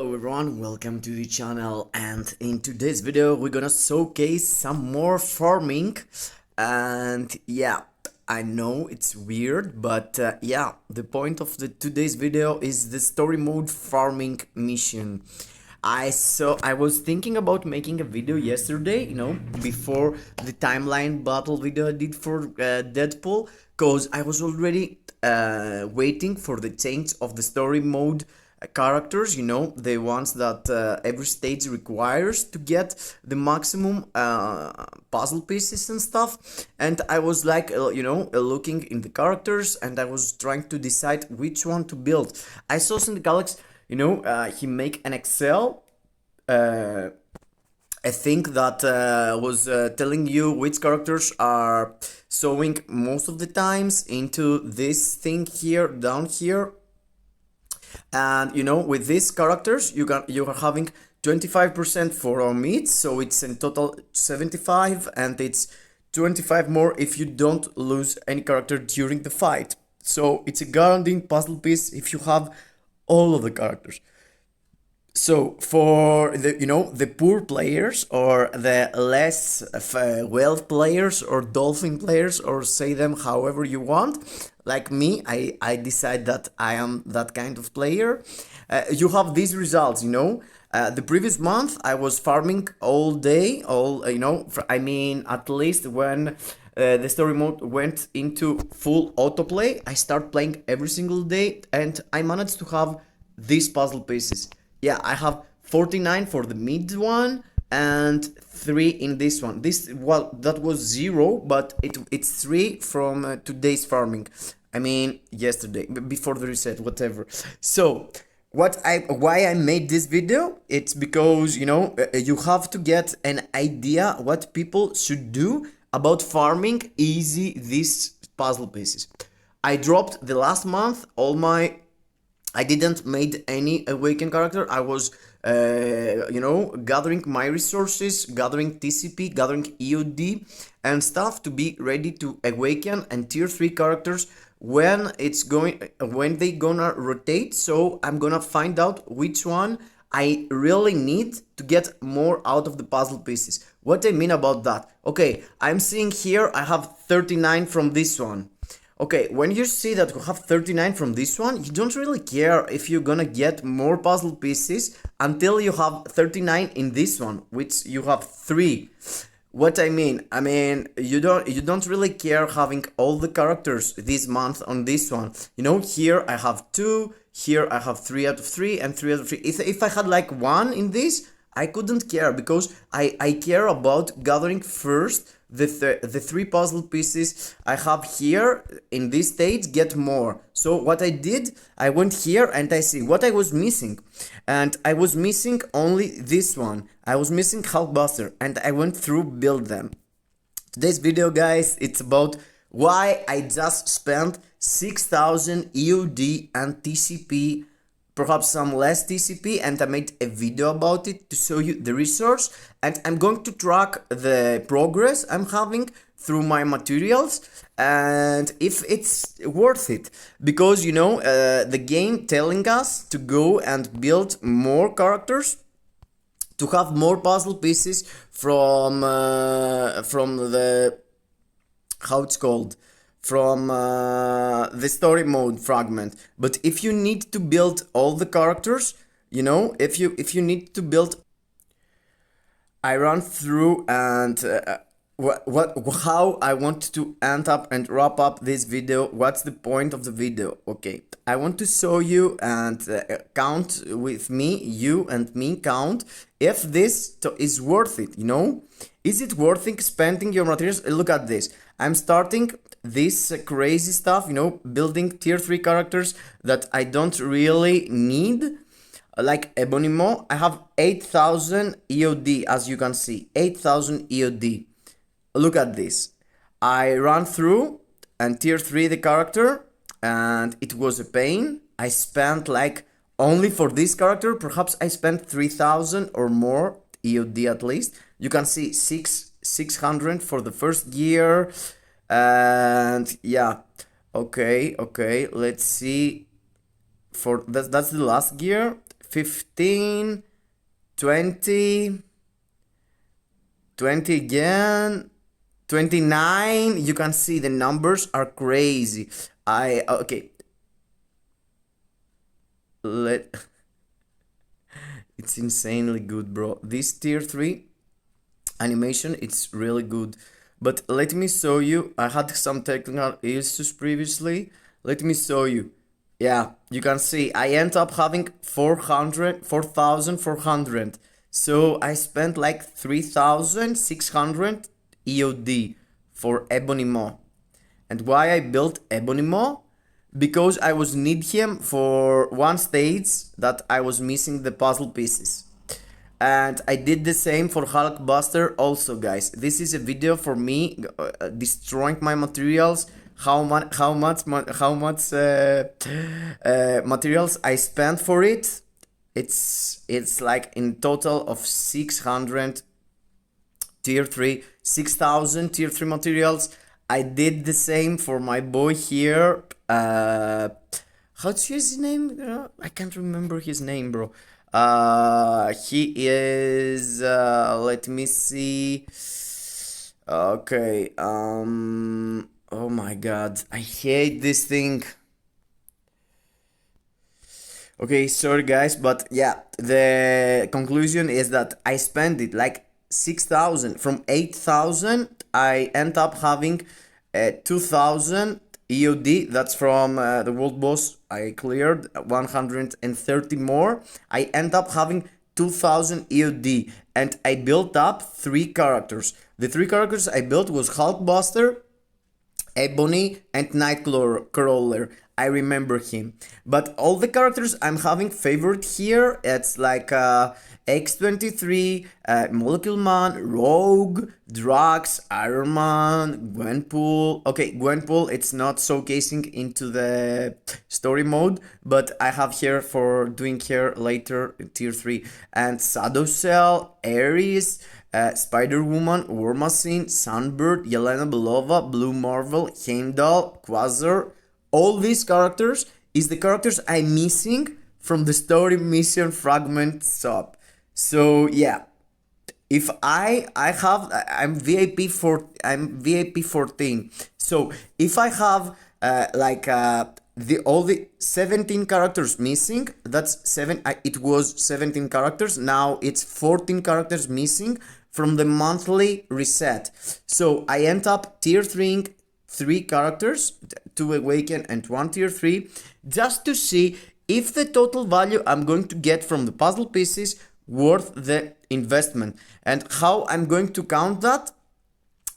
Hello everyone, welcome to the channel, and in today's video we're gonna showcase some more farming. And yeah, I know it's weird, but yeah, the point of today's video is the story mode farming mission. I was thinking about making a video yesterday, before the timeline battle video I did for Deadpool, cause I was already waiting for the change of the story mode characters, the ones that every stage requires to get the maximum puzzle pieces and stuff. And I was like, looking in the characters, and I was trying to decide which one to build. I saw Syndicalix, he make an Excel, I think that was telling you which characters are showing most of the times into this thing here, down here. And with these characters you are having 25% for meat, so it's in total 75, and it's 25 more if you don't lose any character during the fight. So it's a guaranteed puzzle piece if you have all of the characters. So for the poor players, or the less wealth players, or dolphin players, or say them however you want, like me, I decide that I am that kind of player. You have these results. The previous month I was farming all day, at least when the story mode went into full autoplay, I start playing every single day, and I managed to have these puzzle pieces. Yeah, I have 49 for the mid one and 3 in this one. That was 0, but it's 3 from today's farming. I mean, yesterday, before the reset, whatever. So why I made this video, it's because you have to get an idea what people should do about farming easy these puzzle pieces. I dropped the last month I didn't made any awaken character. I was gathering my resources, gathering TCP, gathering EOD and stuff to be ready to awaken and tier 3 characters when they gonna rotate. So I'm gonna find out which one I really need to get more out of the puzzle pieces. What I mean about that? Okay, I'm seeing here I have 39 from this one. Okay, when you see that you have 39 from this one, you don't really care if you're gonna get more puzzle pieces until you have 39 in this one, which you have 3. What I mean? You don't really care having all the characters this month on this one. Here I have 2, here I have 3 out of 3 and 3 out of 3. If I had like 1 in this, I couldn't care, because I care about gathering first the 3 puzzle pieces I have here in this stage, get more. So what I did, I went here and I see what I was missing, and I was missing only this one. I was missing Hulkbuster, and I went through build them. Today's video, guys, it's about why I just spent 6,000 EOD and TCP, perhaps some less TCP, and I made a video about it to show you the resource, and I'm going to track the progress I'm having through my materials and if it's worth it, because the game telling us to go and build more characters to have more puzzle pieces from the how it's called, from the story mode fragment. But if you need to build all the characters, if you need to build, I run through and how I want to end up and wrap up this video. What's the point of the video? Okay, I want to show you and count with me, you and me count if this is worth it. Is it worth it spending your materials? Look at this. I'm starting this crazy stuff, building tier 3 characters that I don't really need, like Ebonimo. I have 8,000 EOD, as you can see, 8,000 EOD. Look at this. I ran through and tier 3 the character, and it was a pain. I spent like, only for this character, perhaps I spent 3,000 or more EOD at least. You can see 600 for the first year, and yeah, okay, let's see, for that's the last gear, 15, 20, 20 again, 29. You can see the numbers are crazy. Okay. It's insanely good, bro. This tier 3 animation, it's really good. But let me show you. I had some technical issues previously. Let me show you. Yeah, you can see I end up having 4,400. So I spent like 3,600 EOD for Ebony Maw. And why I built Ebony Maw? Because I was need him for one stage that I was missing the puzzle pieces. And I did the same for Hulkbuster also, guys. This is a video for me destroying my materials. How much materials I spent for it. It's like in total of 600 tier 3, 6,000 tier 3 materials. I did the same for my boy here. How's his name? I can't remember his name, bro. He is let me see. Okay. Oh my god, I hate this thing. Okay, sorry guys, but yeah, the conclusion is that I spent it like 6,000. From 8,000 I end up having 2,000 EOD. That's from the world boss. I cleared 130 more. I end up having 2,000 EOD, and I built up 3 characters. The 3 characters I built was Hulkbuster, Ebony, and Nightcrawler. I remember him. But all the characters I'm having favorite here, it's like X-23, Molecule Man, Rogue, Drax, Iron Man, Gwenpool. Okay, Gwenpool, it's not showcasing into the story mode, but I have here for doing here later tier 3. And Shadow Cell, Ares, Spider-Woman, War Machine, Sunbird, Yelena Belova, Blue Marvel, Heimdall, Quasar. All these characters is the characters I'm missing from the story mission fragment sub. So yeah, if I'm VIP 14. So if I have all the 17 characters missing, that's it was 17 characters. Now it's 14 characters missing from the monthly reset. So I end up tier 3 characters, 2 awaken and 1 tier 3, just to see if the total value I'm going to get from the puzzle pieces worth the investment. And how I'm going to count that?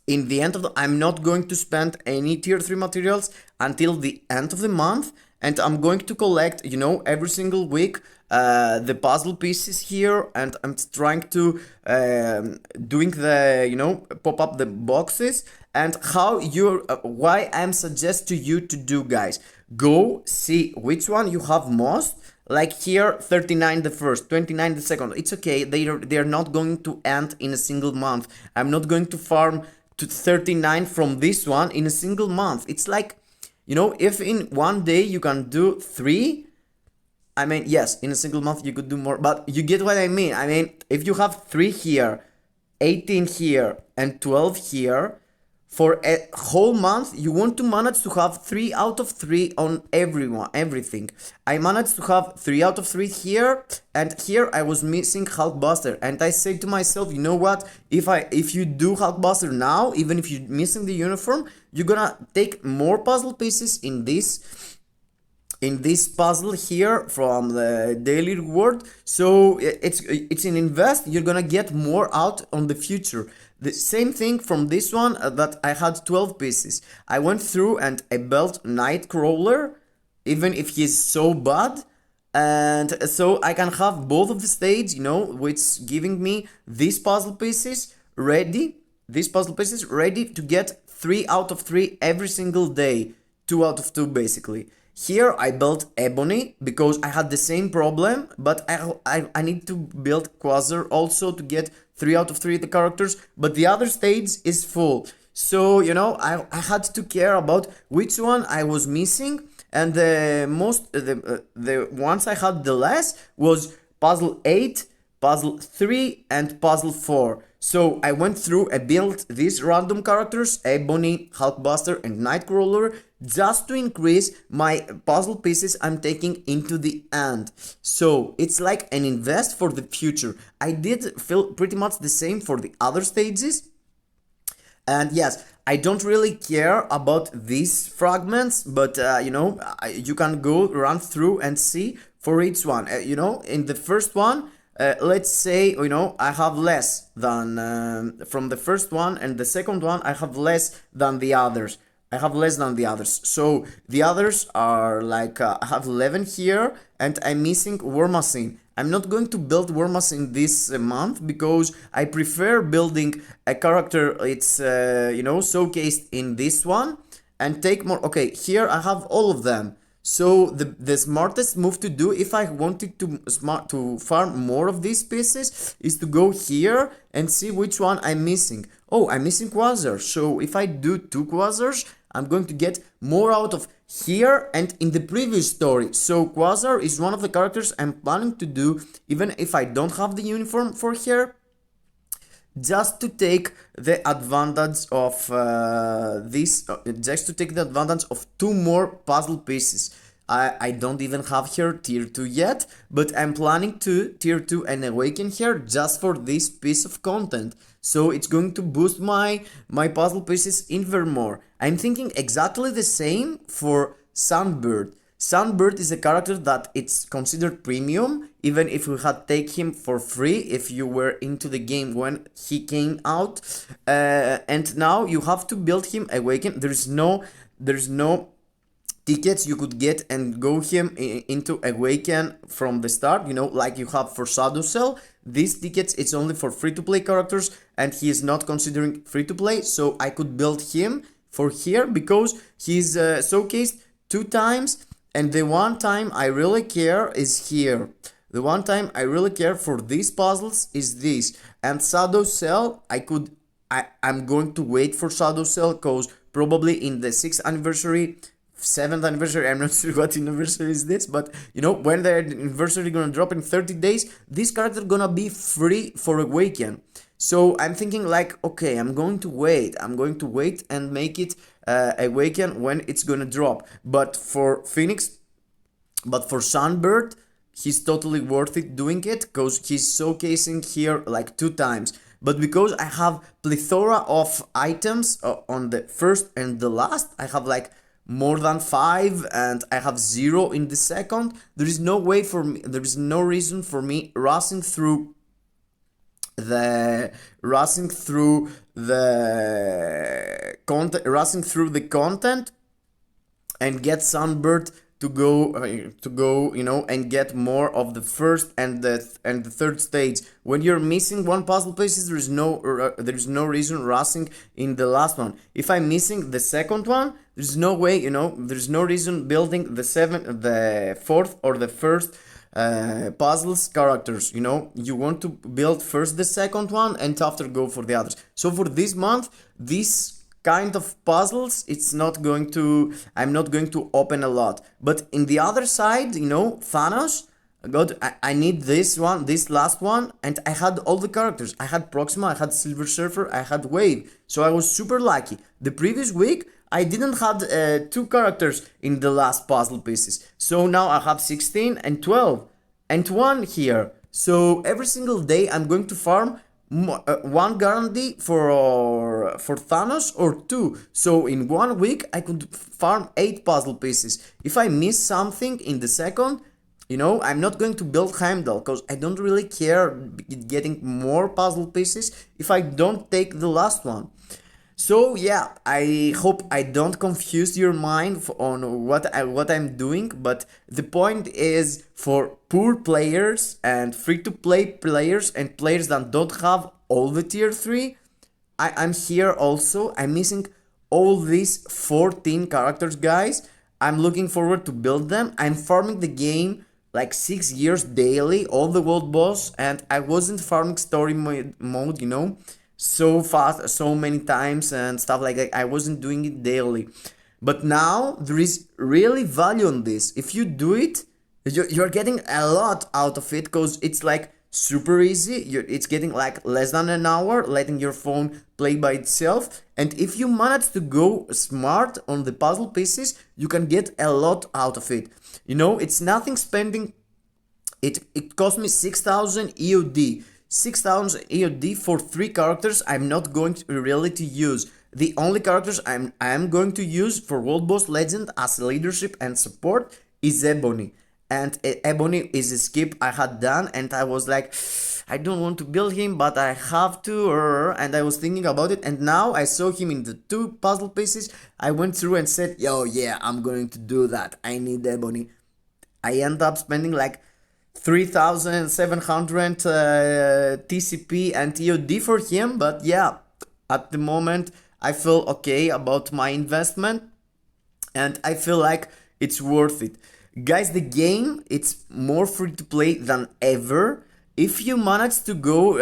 In the end of I'm not going to spend any tier 3 materials until the end of the month, and I'm going to collect, every single week the puzzle pieces here, and I'm trying to doing the pop up the boxes. And why I'm suggest to you to do, guys, go see which one you have most. Like here, 39 the first, 29 the second. It's okay, they're not going to end in a single month. I'm not going to farm to 39 from this one in a single month. It's like, if in one day you can do 3, I mean, yes, in a single month you could do more, but you get what I mean. I mean, if you have 3 here, 18 here, and 12 here, for a whole month, you want to manage to have 3 out of 3 on everything. I managed to have 3 out of 3 here, and here I was missing Hulkbuster, and I said to myself, you know what? If you do Hulkbuster now, even if you're missing the uniform, you're gonna take more puzzle pieces in this puzzle here from the daily reward. So it's an invest. You're gonna get more out on the future. The same thing from this one, that I had 12 pieces. I went through and I built Nightcrawler, even if he's so bad. And so I can have both of the stage, which giving me these puzzle pieces ready. To get 3 out of 3 every single day. 2 out of 2 basically. Here I built Ebony because I had the same problem, but I need to build Quasar also to get 3 out of 3 the characters, but the other stage is full. So, I had to care about which one I was missing, and the ones I had the less was puzzle 8, puzzle 3, and puzzle 4. So I went through and built these random characters, Ebony, Hulkbuster, and Nightcrawler, just to increase my puzzle pieces I'm taking into the end. So it's like an invest for the future. I did feel pretty much the same for the other stages. And yes, I don't really care about these fragments, but you can go run through and see for each one. In the first one, let's say, I have less than from the first one, and the second one, I have less than the others. I have less than the others. So the others are like, I have 11 here, and I'm missing War Machine. I'm not going to build War Machine this month because I prefer building a character it's showcased in this one and take more. Okay, here I have all of them. So the smartest move to do if I wanted to farm more of these pieces is to go here and see which one I'm missing. Oh, I'm missing Quasar. So if I do 2 Quasars, I'm going to get more out of here and in the previous story. So Quasar is one of the characters I'm planning to do even if I don't have the uniform for here, just to take the advantage of just to take the advantage of 2 more puzzle pieces. I don't even have here tier 2 yet, but I'm planning to tier 2 and awaken here just for this piece of content. So it's going to boost my puzzle pieces even more. I'm thinking exactly the same for Sunbird. Sunbird is a character that it's considered premium, even if you had take him for free if you were into the game when he came out. And now you have to build him awaken. There's no tickets you could get and go him into awaken from the start, like you have for Shadow Cell. These tickets, it's only for free-to-play characters, and he is not considering free-to-play, so I could build him for here because he's showcased 2 times, and the one time I really care is here. The one time I really care for these puzzles is this. And Shadow Cell, I'm going to wait for Shadow Cell because probably in the 6th anniversary, 7th anniversary, I'm not sure what anniversary is this, but when the anniversary gonna drop in 30 days, this character gonna be free for awaken. So I'm thinking like, okay, I'm going to wait and make it awaken when it's gonna drop. But for Sunbird, he's totally worth it doing it because he's showcasing here like 2 times. But because I have plethora of items on the first and the last, I have like more than 5 and I have 0 in the second. There is no reason for me rushing through the content and get Sunbird to go and get more of the first and the third stage. When you're missing one puzzle pieces, there is no reason rushing in the last one. If I'm missing the second one, there's no way, there's no reason building the fourth or the first puzzles characters. You want to build first the second one and after go for the others. So for this month, this kind of puzzles, I'm not going to open a lot. But in the other side, Thanos, I need this last one, and I had all the characters. I had Proxima, I had Silver Surfer, I had Wave. So I was super lucky. The previous week, I didn't have 2 characters in the last puzzle pieces. So now I have 16 and 12 and 1 here. So every single day I'm going to farm 1 guarantee for Thanos or 2. So in 1 week I could farm 8 puzzle pieces. If I miss something in the second, I'm not going to build Heimdall because I don't really care getting more puzzle pieces if I don't take the last one. So yeah, I hope I don't confuse your mind on what I'm doing, but the point is for poor players and free-to-play players and players that don't have all the tier 3, I'm here also. I'm missing all these 14 characters, guys. I'm looking forward to build them. I'm farming the game like 6 years daily, all the world boss, and I wasn't farming story mode, so fast, so many times and stuff like that. I wasn't doing it daily. But now there is really value on this. If you do it, You're getting a lot out of it because it's like super easy. It's getting like less than an hour, letting your phone play by itself. And if you manage to go smart on the puzzle pieces, you can get a lot out of it. You know, it's nothing spending. It cost me 6,000 EOD. 6,000 EOD for 3 characters I'm not going to really to use. The only characters I am going to use for World Boss Legend as leadership and support is Ebony. And Ebony is a skip I had done, and I was like, I don't want to build him, but I have to. And I was thinking about it, and now I saw him in the 2 puzzle pieces. I went through and said, yo, yeah, I'm going to do that. I need Ebony. I end up spending like 3,700 TCP and TOD for him, but yeah, at the moment I feel okay about my investment, and I feel like it's worth it. Guys, the game, it's more free to play than ever. If you manage to go,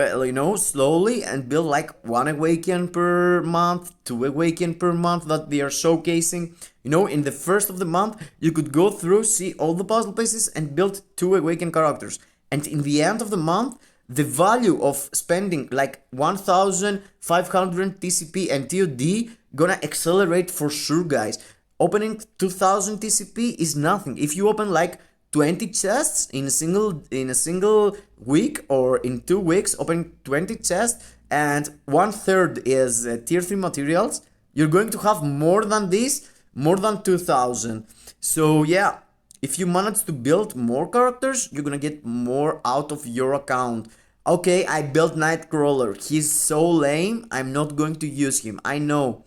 slowly and build like 1 awaken per month, 2 awaken per month that they are showcasing, in the first of the month, you could go through, see all the puzzle pieces and build 2 awaken characters. And in the end of the month, the value of spending like 1,500 TCP and TOD gonna accelerate for sure, guys. Opening 2,000 TCP is nothing. If you open like 20 chests in a single week, or in 2 weeks, opening 20 chests and 1/3 is tier 3 materials, you're going to have more than this, more than 2,000. So yeah, if you manage to build more characters, you're gonna get more out of your account. Okay, I built Nightcrawler. He's so lame, I'm not going to use him. I know.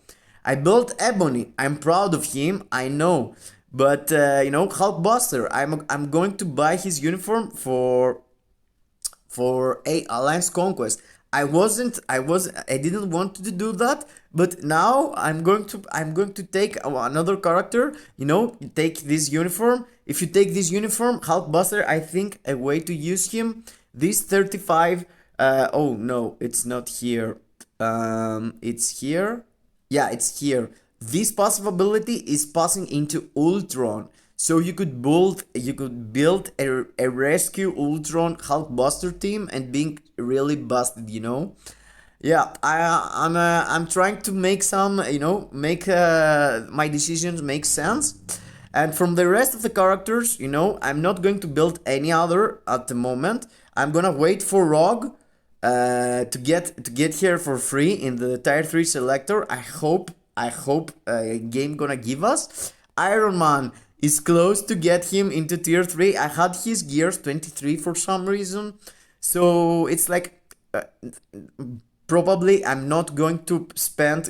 I built Ebony. I'm proud of him. I know. But Hulkbuster. I'm going to buy his uniform for a Alliance Conquest. I didn't want to do that, but now I'm going to take another character, take this uniform. If you take this uniform, Hulkbuster, I think a way to use him, this 35, oh no, it's not here. It's here. Yeah, it's here. This passive ability is passing into Ultron. So you could build a rescue Ultron Hulkbuster team and being really busted, Yeah, I'm trying to make some, make my decisions make sense. And from the rest of the characters, I'm not going to build any other at the moment. I'm gonna wait for Rogue to get here for free in the tier 3 selector. I hope a game gonna give us. Iron Man is close to get him into tier 3. I had his gears 23 for some reason, so it's like probably I'm not going to spend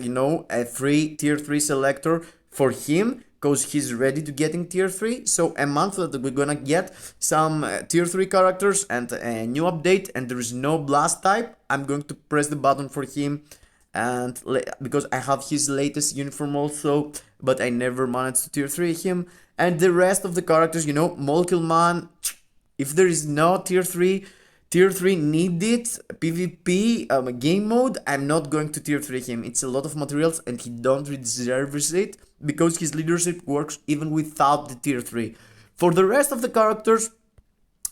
a free tier 3 selector for him, because he's ready to get in tier 3. So a month that we're gonna get some tier 3 characters and a new update, and there is no blast type, I'm going to press the button for him, and because I have his latest uniform also, but I never managed to tier 3 him. And the rest of the characters, Molecule Man, if there is no tier 3 needed PvP game mode, I'm not going to tier 3 him. It's a lot of materials and he don't deserve it, because his leadership works even without the tier 3. For the rest of the characters,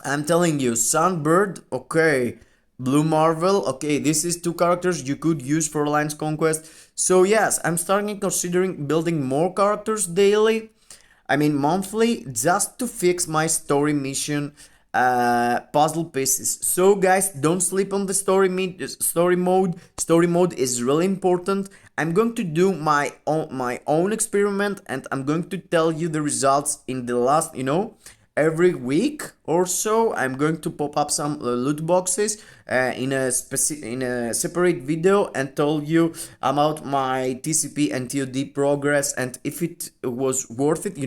I'm telling you, Sunbird, okay. Blue Marvel, okay, this is 2 characters you could use for Alliance Conquest. So yes, I'm starting considering building more characters daily, monthly, just to fix my story mission puzzle pieces. So guys, don't sleep on the story mode. Story mode is really important. I'm going to do my own experiment, and I'm going to tell you the results in the last, every week or so. I'm going to pop up some loot boxes in a separate video and tell you about my TCP and TOD progress, and if it was worth it.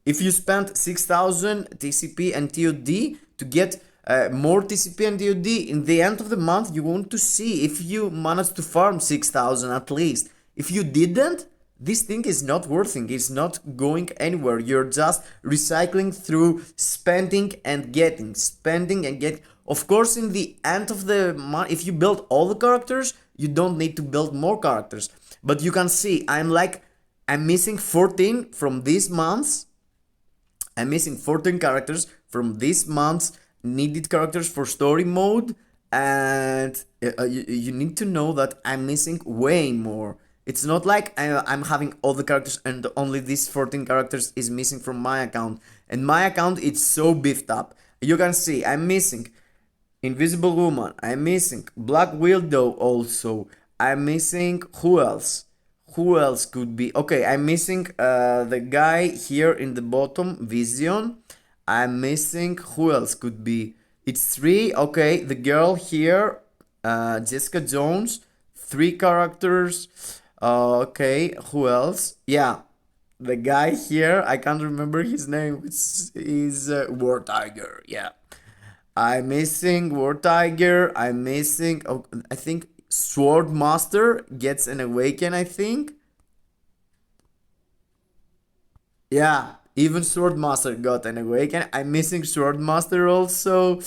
If you spent 6,000 TCP and TOD to get more TCP and TOD, in the end of the month you want to see if you managed to farm 6,000 at least. If you didn't, this thing is not working, it's not going anywhere. You're just recycling through spending and getting. Of course, in the end of the month, if you build all the characters, you don't need to build more characters. But you can see, I'm missing 14 from this month. I'm missing 14 characters from this month's needed characters for story mode, and you need to know that I'm missing way more. It's not like I'm having all the characters and only these 14 characters is missing from my account. And my account, it's so beefed up. You can see I'm missing Invisible Woman, I'm missing Black Widow also. I'm missing who else? Who else could be? Okay, I'm missing the guy here in the bottom, Vision. I'm missing who else could be? It's three. Okay, the girl here, Jessica Jones. Three characters. Okay, who else? Yeah, the guy here. I can't remember his name. Is War Tiger. Yeah, I'm missing War Tiger. I'm missing. Oh, I think Sword Master gets an awaken. I think. Yeah, even Swordmaster got an awaken. I'm missing Swordmaster also.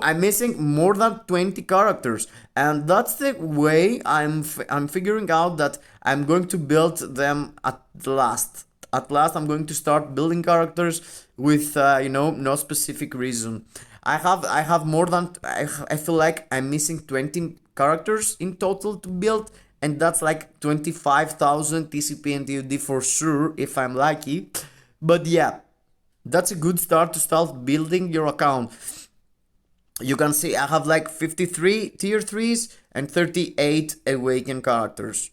I'm missing more than 20 characters, and that's the way I'm figuring out that I'm going to build them at last. At last, I'm going to start building characters with no specific reason. I have more than I feel like I'm missing 20 characters in total to build, and that's like 25,000 TCP and TUD for sure if I'm lucky. But yeah, that's a good start to start building your account. You can see I have like 53 tier 3s and 38 awakened characters.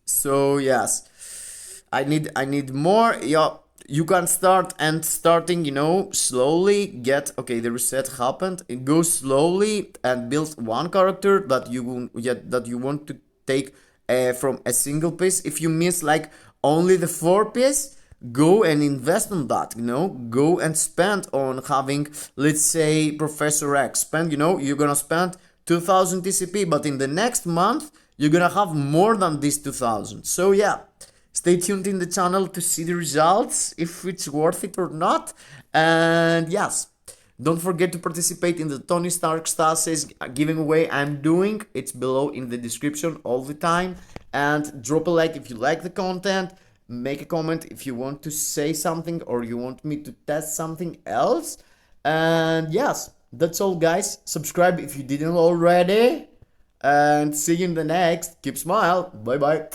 So yes, I need more. Yeah, you can start and starting, slowly get okay. The reset happened. Go slowly and build one character that you want to take from a single piece. If you miss like only the four piece, go and invest on that. Go and spend on having, let's say, Professor X. You're gonna spend 2,000 TCP, but in the next month you're gonna have more than this 2,000. So yeah, stay tuned in the channel to see the results, if it's worth it or not. And yes, don't forget to participate in the Tony Stark Stasis giveaway I'm doing. It's below in the description all the time. And drop a like if you like the content. Make a comment if you want to say something or you want me to test something else. And yes, that's all, guys. Subscribe if you didn't already. And see you in the next. Keep smile. Bye bye.